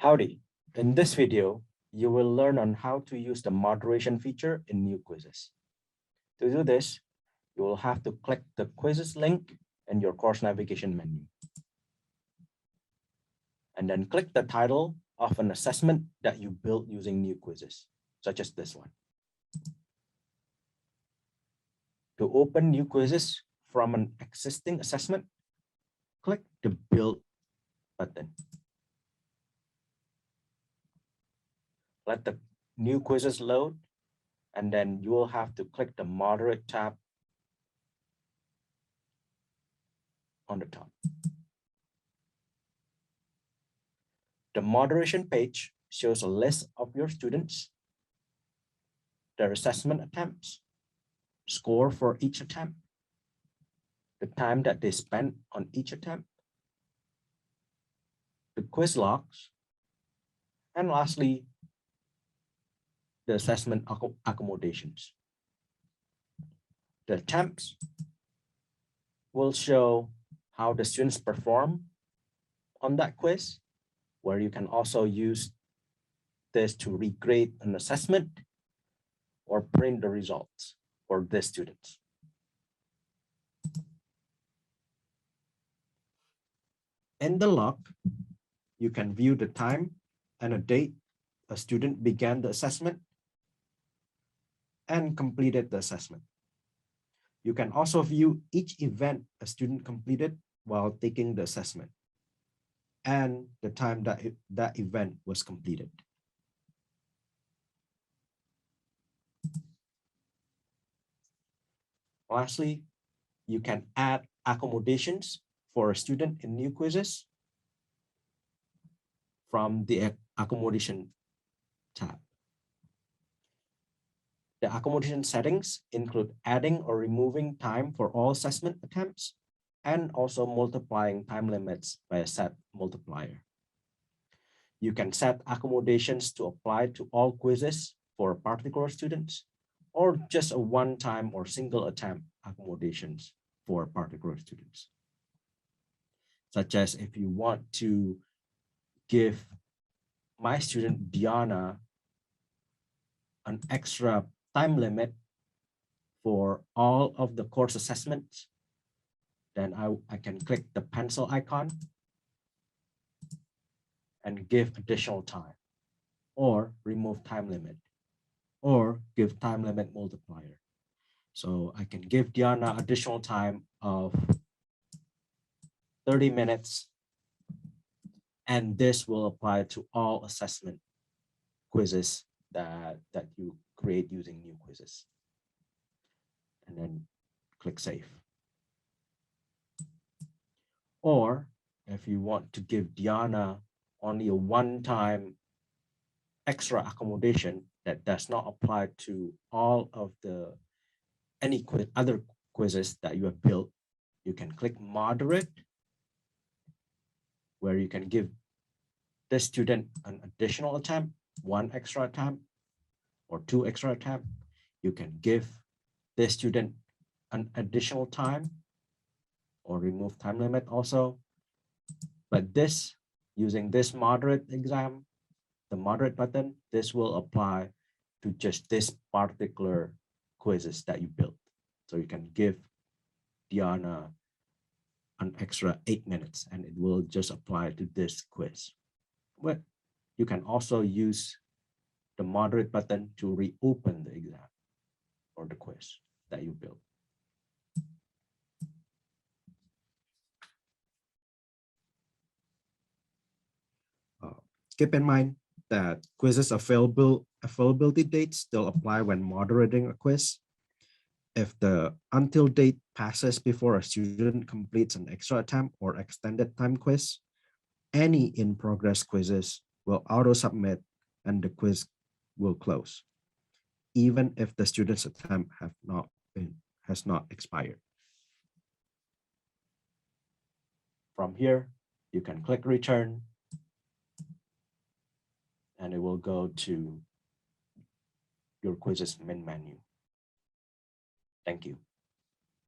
Howdy. In this video, you will learn on how to use the moderation feature in new quizzes. To do this, you will have to click the quizzes link in your course navigation menu. And then click the title of an assessment that you built using new quizzes, such as this one. To open new quizzes from an existing assessment, click the Build button. Let the new quizzes load, and then you will have to click the Moderate tab on the top. The moderation page shows a list of your students, their assessment attempts, score for each attempt, the time that they spent on each attempt, the quiz logs, and lastly, the assessment accommodations. The attempts will show how the students perform on that quiz, where you can also use this to regrade an assessment or print the results for the students. In the log, you can view the time and a date a student began the assessment and completed the assessment. You can also view each event a student completed while taking the assessment and the time that that event was completed. Lastly, you can add accommodations for a student in new quizzes from the accommodation tab. The accommodation settings include adding or removing time for all assessment attempts and also multiplying time limits by a set multiplier. You can set accommodations to apply to all quizzes for particular students or just a one-time or single attempt accommodations for particular students. Such as if you want to give my student Diana an extra time limit for all of the course assessments, then I can click the pencil icon and give additional time, or remove time limit, or give time limit multiplier. So I can give Diana additional time of 30 minutes, and this will apply to all assessment quizzes that you create using new quizzes. And then click Save. Or if you want to give Diana only a one-time extra accommodation that does not apply to all of the other quizzes that you have built, you can click Moderate, where you can give the student an additional attempt, one extra attempt, or two extra attempt. You can give the student an additional time or remove time limit also. But this, using this moderate exam, the moderate button, this will apply to just this particular quizzes that you built. So you can give Diana an extra 8 minutes and it will just apply to this quiz. But you can also use the moderate button to reopen the exam or the quiz that you built. Keep in mind that quizzes availability dates still apply when moderating a quiz. If the until date passes before a student completes an extra attempt or extended time quiz, any in-progress quizzes will auto-submit and the quiz will close, even if the student's attempt has not expired. From here, you can click Return, and it will go to your quizzes main menu. Thank you.